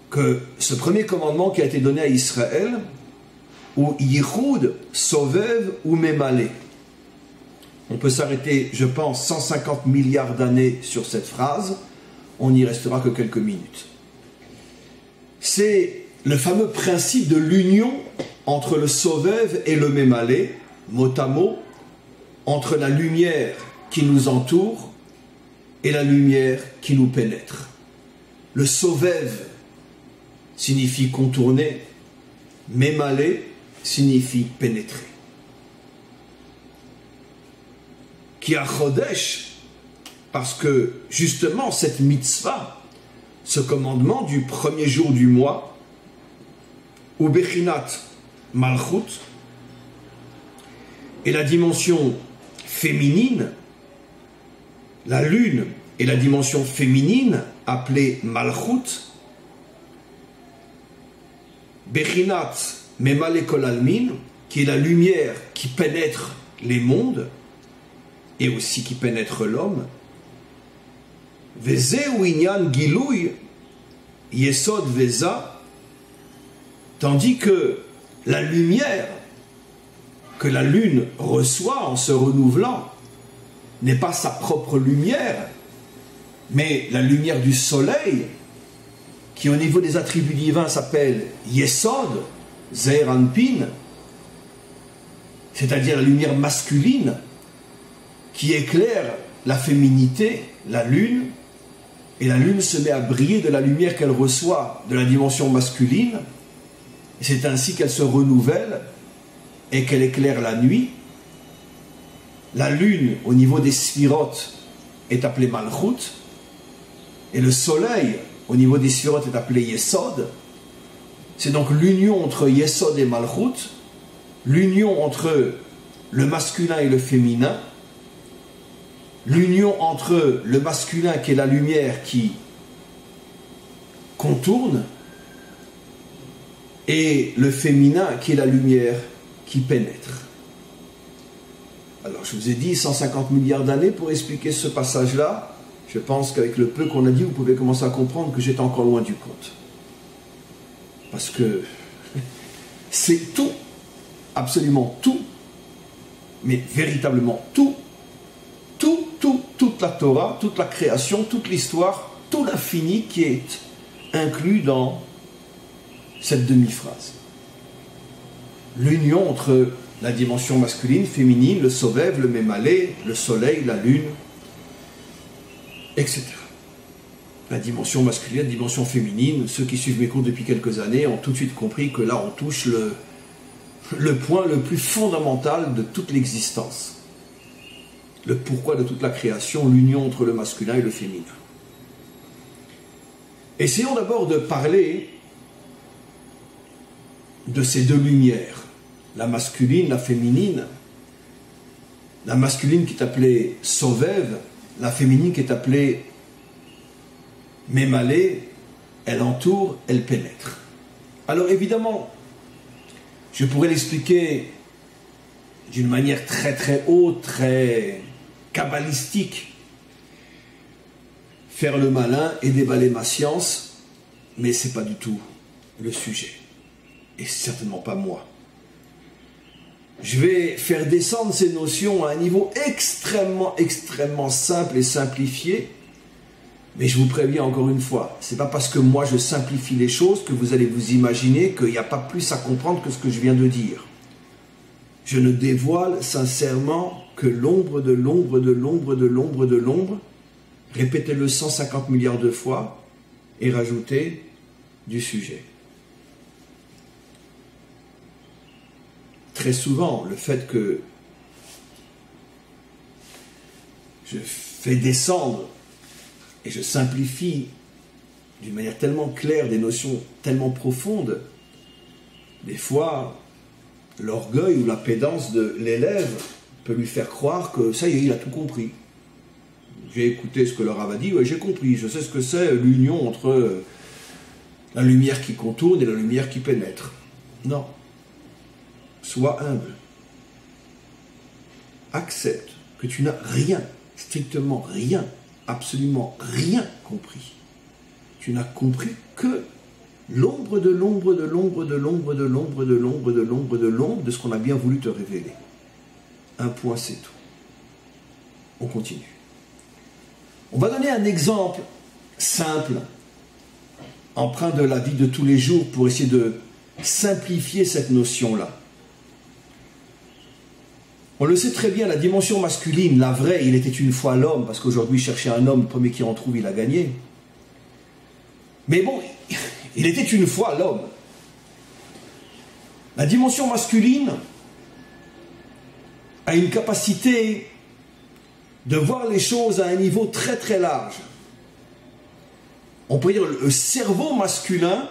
que ce premier commandement qui a été donné à Israël, ou Yichud, Sovev ou Memale. On peut s'arrêter, je pense, 150 milliards d'années sur cette phrase, on n'y restera que quelques minutes. C'est le fameux principe de l'union entre le Sovev et le Memale, mot à mot, entre la lumière qui nous entoure et la lumière qui nous pénètre. Le Sovev signifie contourner, Memale signifie pénétrer. Qui a Chodesh, parce que justement cette mitzvah, ce commandement du premier jour du mois, ou Bechinat Malchut, est la dimension féminine, la lune est la dimension féminine appelée Malchut, Bechinat Memale Kol Almin, qui est la lumière qui pénètre les mondes, et aussi qui pénètre l'homme. Veze ou inyan gilouy yesod veza, tandis que la lumière que la lune reçoit en se renouvelant n'est pas sa propre lumière, mais la lumière du soleil, qui au niveau des attributs divins s'appelle yesod, zeir anpin, c'est-à-dire la lumière masculine, qui éclaire la féminité, la lune, et la lune se met à briller de la lumière qu'elle reçoit de la dimension masculine, et c'est ainsi qu'elle se renouvelle, et qu'elle éclaire la nuit. La lune, au niveau des sphirotes, est appelée Malchut, et le soleil, au niveau des sphirotes, est appelé Yesod. C'est donc l'union entre Yesod et Malchut, l'union entre le masculin et le féminin, l'union entre le masculin qui est la lumière qui contourne et le féminin qui est la lumière qui pénètre. Alors je vous ai dit 150 milliards d'années pour expliquer ce passage-là. Je pense qu'avec le peu qu'on a dit, vous pouvez commencer à comprendre que j'étais encore loin du compte. Parce que c'est tout, absolument tout, mais véritablement tout, toute la Torah, toute la création, toute l'histoire, tout l'infini qui est inclus dans cette demi-phrase. L'union entre la dimension masculine, féminine, le Sovev, le Mémalé, le soleil, la lune, etc. La dimension masculine, la dimension féminine, ceux qui suivent mes cours depuis quelques années ont tout de suite compris que là on touche le point le plus fondamental de toute l'existence. Le pourquoi de toute la création, l'union entre le masculin et le féminin. Essayons d'abord de parler de ces deux lumières, la masculine, la féminine. La masculine qui est appelée Sovev, la féminine qui est appelée Mémalé, elle entoure, elle pénètre. Alors évidemment, je pourrais l'expliquer d'une manière très très haute, très kabbalistique, faire le malin et déballer ma science, mais ce n'est pas du tout le sujet, et certainement pas moi. Je vais faire descendre ces notions à un niveau extrêmement simple et simplifié, mais je vous préviens encore une fois, ce n'est pas parce que moi je simplifie les choses que vous allez vous imaginer qu'il n'y a pas plus à comprendre que ce que je viens de dire. Je ne dévoile sincèrement que l'ombre de l'ombre de l'ombre de l'ombre de l'ombre, répétez-le 150 milliards de fois et rajoutez du sujet. Très souvent, le fait que je fais descendre et je simplifie d'une manière tellement claire des notions tellement profondes, des fois, l'orgueil ou la pédance de l'élève peut lui faire croire que ça y est, il a tout compris. J'ai écouté ce que le Rav a dit, ouais, j'ai compris, je sais ce que c'est l'union entre la lumière qui contourne et la lumière qui pénètre. Non. Sois humble. Accepte que tu n'as rien, strictement rien, absolument rien compris. Tu n'as compris que l'ombre de l'ombre de l'ombre de l'ombre de l'ombre de l'ombre de l'ombre de l'ombre de ce qu'on a bien voulu te révéler. Un point, c'est tout. On continue. On va donner un exemple simple, empreint de la vie de tous les jours, pour essayer de simplifier cette notion-là. On le sait très bien, la dimension masculine, la vraie, il était une fois l'homme, parce qu'aujourd'hui, chercher un homme, le premier qui en trouve, il a gagné. Mais bon, il était une fois l'homme. La dimension masculine a une capacité de voir les choses à un niveau très très large. On peut dire que le cerveau masculin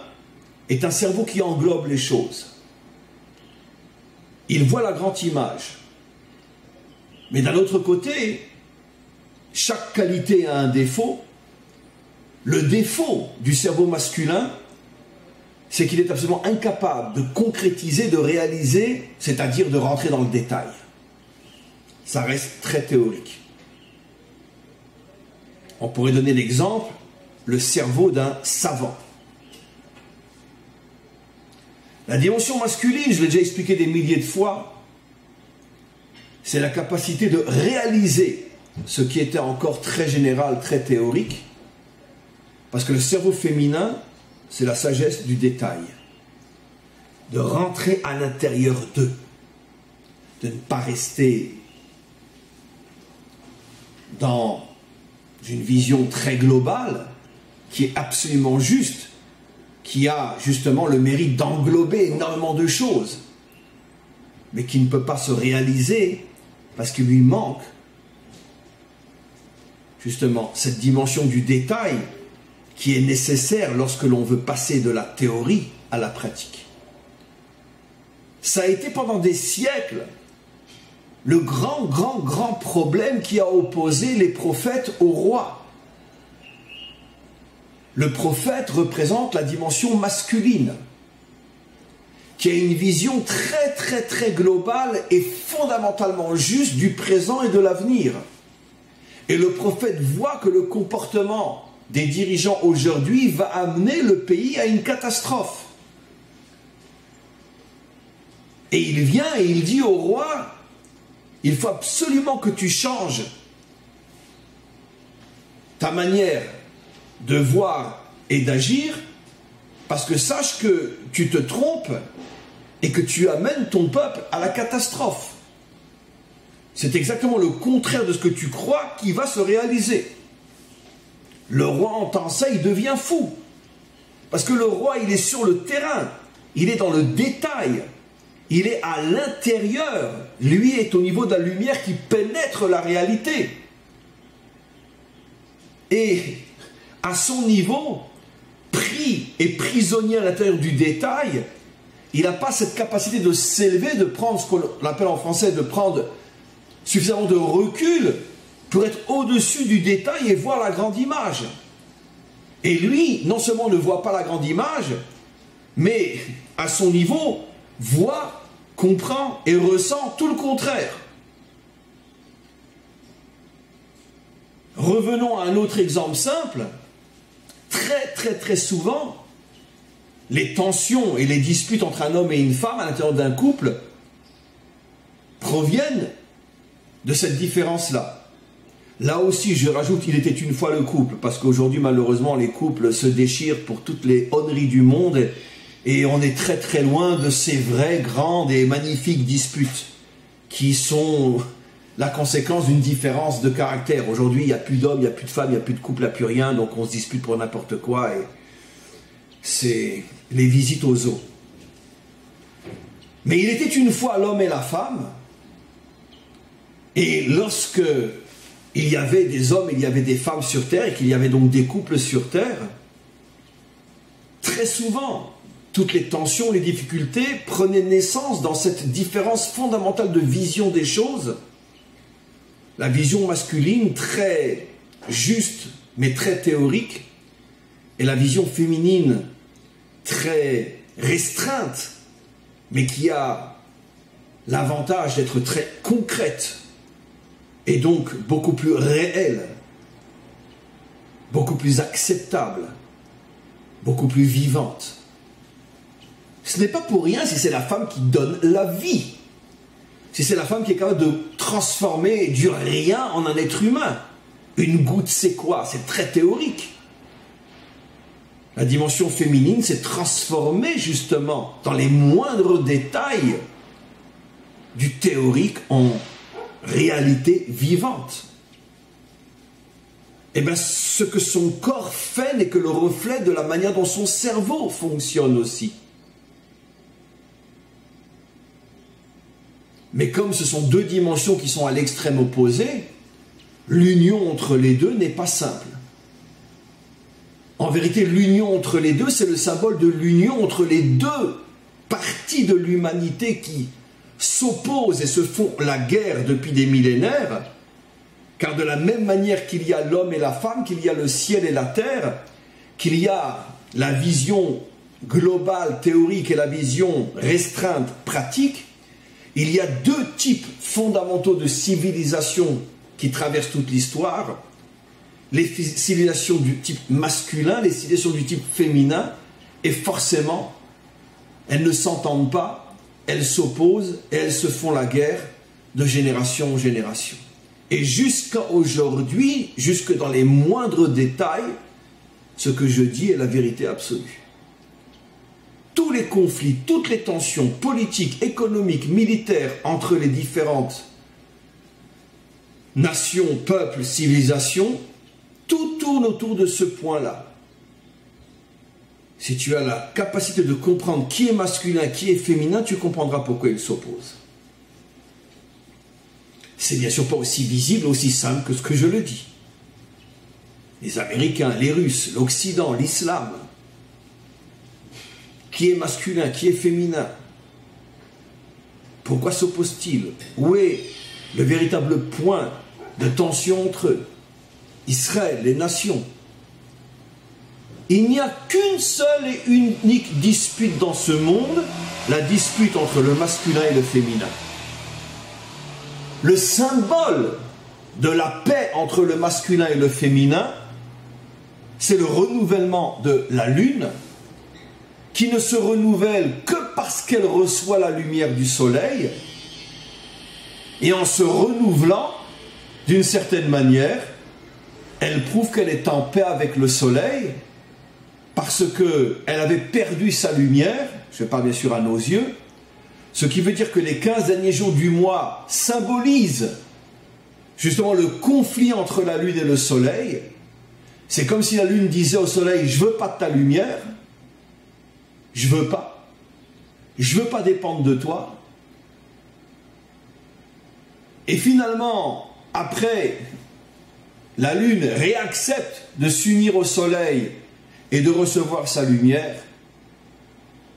est un cerveau qui englobe les choses. Il voit la grande image. Mais d'un autre côté, chaque qualité a un défaut. Le défaut du cerveau masculin, c'est qu'il est absolument incapable de concrétiser, de réaliser, c'est-à-dire de rentrer dans le détail. Ça reste très théorique. On pourrait donner l'exemple, le cerveau d'un savant. La dimension masculine, je l'ai déjà expliqué des milliers de fois, c'est la capacité de réaliser ce qui était encore très général, très théorique, parce que le cerveau féminin, c'est la sagesse du détail, de rentrer à l'intérieur d'eux, de ne pas rester dans une vision très globale, qui est absolument juste, qui a justement le mérite d'englober énormément de choses. mais qui ne peut pas se réaliser parce qu'il lui manque justement cette dimension du détail qui est nécessaire lorsque l'on veut passer de la théorie à la pratique. Ça a été pendant des siècles le grand problème qui a opposé les prophètes au roi. Le prophète représente la dimension masculine, qui a une vision très globale et fondamentalement juste du présent et de l'avenir. Et le prophète voit que le comportement des dirigeants aujourd'hui va amener le pays à une catastrophe. Et il vient et il dit au roi, il faut absolument que tu changes ta manière de voir et d'agir, parce que sache que tu te trompes et que tu amènes ton peuple à la catastrophe. C'est exactement le contraire de ce que tu crois qui va se réaliser. Le roi entend ça, il devient fou. Parce que le roi, il est sur le terrain, il est dans le détail, il est à l'intérieur. Lui est au niveau de la lumière qui pénètre la réalité. Et à son niveau, pris et prisonnier à l'intérieur du détail, il n'a pas cette capacité de s'élever, de prendre ce qu'on appelle en français, de prendre suffisamment de recul pour être au-dessus du détail et voir la grande image. Et lui, non seulement ne voit pas la grande image, mais à son niveau, voit, comprend et ressent tout le contraire. Revenons à un autre exemple simple. Très souvent, les tensions et les disputes entre un homme et une femme à l'intérieur d'un couple proviennent de cette différence-là. Là aussi, je rajoute, il était une fois le couple, parce qu'aujourd'hui, malheureusement, les couples se déchirent pour toutes les honneries du monde, et on est très loin de ces vraies, grandes et magnifiques disputes qui sont la conséquence d'une différence de caractère. Aujourd'hui, il n'y a plus d'hommes, il n'y a plus de femmes, il n'y a plus de couple, il n'y a plus rien, donc on se dispute pour n'importe quoi, et c'est les visites aux zoos. Mais il était une fois l'homme et la femme, et lorsque il y avait des hommes, il y avait des femmes sur terre, et qu'il y avait donc des couples sur terre, très souvent, toutes les tensions, les difficultés prenaient naissance dans cette différence fondamentale de vision des choses. La vision masculine très juste, mais très théorique, et la vision féminine très restreinte, mais qui a l'avantage d'être très concrète, et donc beaucoup plus réelle, beaucoup plus acceptable, beaucoup plus vivante. Ce n'est pas pour rien si c'est la femme qui donne la vie, si c'est la femme qui est capable de transformer du rien en un être humain. Une goutte, c'est quoi? C'est très théorique. La dimension féminine s'est transformée justement dans les moindres détails du théorique en réalité vivante. Et bien, ce que son corps fait n'est que le reflet de la manière dont son cerveau fonctionne aussi. Mais comme ce sont deux dimensions qui sont à l'extrême opposé, l'union entre les deux n'est pas simple. En vérité, l'union entre les deux, c'est le symbole de l'union entre les deux parties de l'humanité qui s'opposent et se font la guerre depuis des millénaires, car de la même manière qu'il y a l'homme et la femme, qu'il y a le ciel et la terre, qu'il y a la vision globale, théorique et la vision restreinte, pratique, il y a deux types fondamentaux de civilisation qui traversent toute l'histoire. Les civilisations du type masculin, les civilisations du type féminin, et forcément, elles ne s'entendent pas, elles s'opposent et elles se font la guerre de génération en génération. Et jusqu'à aujourd'hui, jusque dans les moindres détails, ce que je dis est la vérité absolue. Tous les conflits, toutes les tensions politiques, économiques, militaires entre les différentes nations, peuples, civilisations, tout tourne autour de ce point-là. Si tu as la capacité de comprendre qui est masculin, qui est féminin, tu comprendras pourquoi ils s'opposent. C'est bien sûr pas aussi visible, aussi simple que ce que je le dis. Les Américains, les Russes, l'Occident, l'Islam. Qui est masculin, qui est féminin? Pourquoi s'oppose-t-il? Où est le véritable point de tension entre eux? Israël, les nations. Il n'y a qu'une seule et unique dispute dans ce monde, la dispute entre le masculin et le féminin. Le symbole de la paix entre le masculin et le féminin, c'est le renouvellement de la lune, qui ne se renouvelle que parce qu'elle reçoit la lumière du soleil, et en se renouvelant, d'une certaine manière, elle prouve qu'elle est en paix avec le soleil, parce qu'elle avait perdu sa lumière, je parle bien sûr à nos yeux, ce qui veut dire que les 15 derniers jours du mois symbolisent justement le conflit entre la lune et le soleil. C'est comme si la lune disait au soleil, je veux pas de ta lumière, je veux pas dépendre de toi. Et finalement, après, la lune réaccepte de s'unir au soleil et de recevoir sa lumière.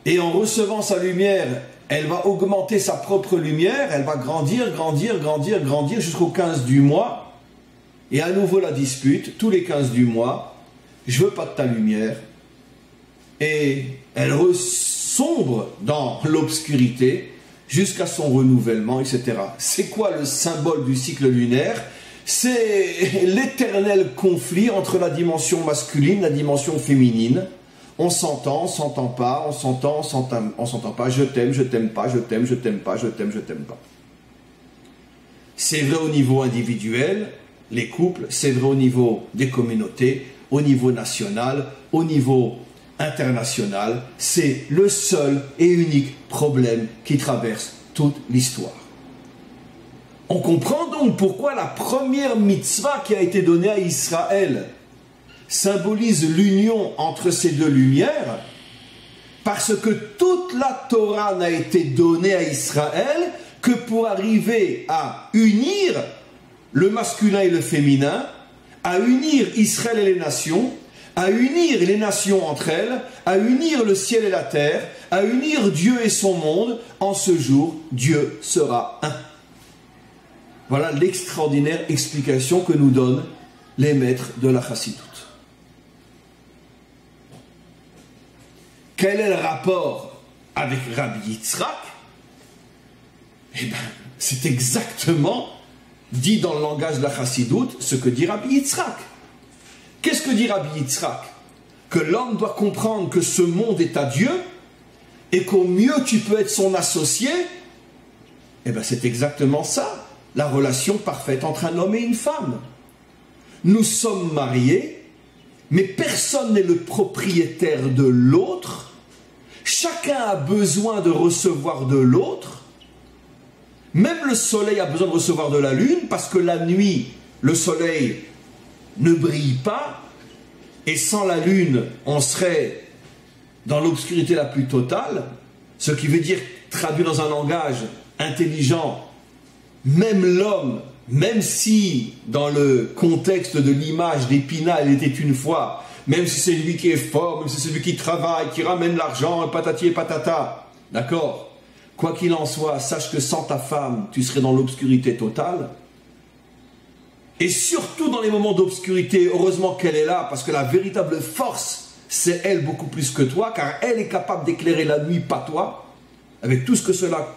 Et en recevant sa lumière, elle va augmenter sa propre lumière, elle va grandir jusqu'au 15 du mois. Et à nouveau la dispute, tous les 15 du mois, je veux pas de ta lumière. Et elle sombre dans l'obscurité jusqu'à son renouvellement, etc. C'est quoi le symbole du cycle lunaire? C'est l'éternel conflit entre la dimension masculine et la dimension féminine. On s'entend, on s'entend pas, on s'entend, on s'entend pas, je t'aime pas, je t'aime pas. C'est vrai au niveau individuel, les couples, c'est vrai au niveau des communautés, au niveau national, au niveau international. C'est le seul et unique problème qui traverse toute l'histoire. On comprend donc pourquoi la première mitzvah qui a été donnée à Israël symbolise l'union entre ces deux lumières, parce que toute la Torah n'a été donnée à Israël que pour arriver à unir le masculin et le féminin, à unir Israël et les nations, à unir les nations entre elles, à unir le ciel et la terre, à unir Dieu et son monde. En ce jour, Dieu sera un. Voilà l'extraordinaire explication que nous donnent les maîtres de la Chassidoute. Quel est le rapport avec Rabbi Yitzhak? Eh bien, c'est exactement dit dans le langage de la Chassidoute ce que dit Rabbi Yitzhak. Qu'est-ce que dit Rabbi Yitzhak? Que l'homme doit comprendre que ce monde est à Dieu et qu'au mieux tu peux être son associé. Eh bien, c'est exactement ça, la relation parfaite entre un homme et une femme. Nous sommes mariés, mais personne n'est le propriétaire de l'autre. Chacun a besoin de recevoir de l'autre. Même le soleil a besoin de recevoir de la lune, parce que la nuit, le soleil ne brille pas, et sans la lune, on serait dans l'obscurité la plus totale, ce qui veut dire, traduit dans un langage intelligent, même l'homme, même si dans le contexte de l'image d'Épinal, il était une fois, même si c'est lui qui est fort, même si c'est lui qui travaille, qui ramène l'argent, patati et patata, d'accord? Quoi qu'il en soit, sache que sans ta femme, tu serais dans l'obscurité totale. Et surtout dans les moments d'obscurité, heureusement qu'elle est là, parce que la véritable force, c'est elle beaucoup plus que toi, car elle est capable d'éclairer la nuit, pas toi, avec tout ce que cela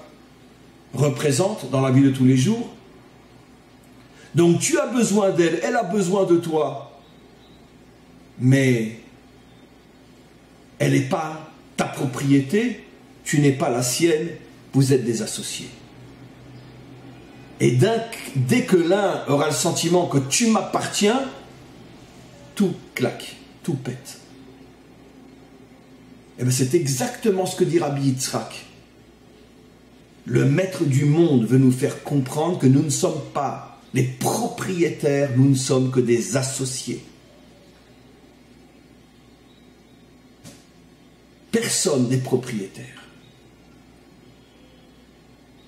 représente dans la vie de tous les jours. Donc tu as besoin d'elle, elle a besoin de toi, mais elle n'est pas ta propriété, tu n'es pas la sienne, vous êtes des associés. Et dès que l'un aura le sentiment que tu m'appartiens, tout claque, tout pète. Et bien c'est exactement ce que dit Rabbi Yitzhak. Le maître du monde veut nous faire comprendre que nous ne sommes pas les propriétaires, nous ne sommes que des associés. Personne n'est propriétaire.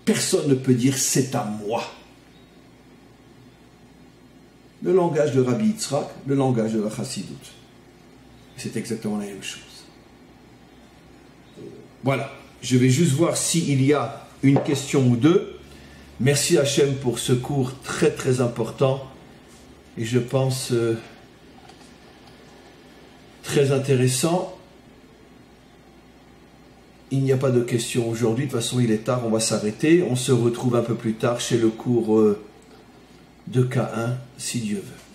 Personne ne peut dire c'est à moi. le langage de Rabbi Yitzhak, le langage de la Chassidut. C'est exactement la même chose. Voilà, je vais juste voir s'il y a une question ou deux. Merci Hachem pour ce cours très très important et je pense très intéressant. Il n'y a pas de questions aujourd'hui, de toute façon il est tard, on va s'arrêter. On se retrouve un peu plus tard chez le cours de K1, si Dieu veut.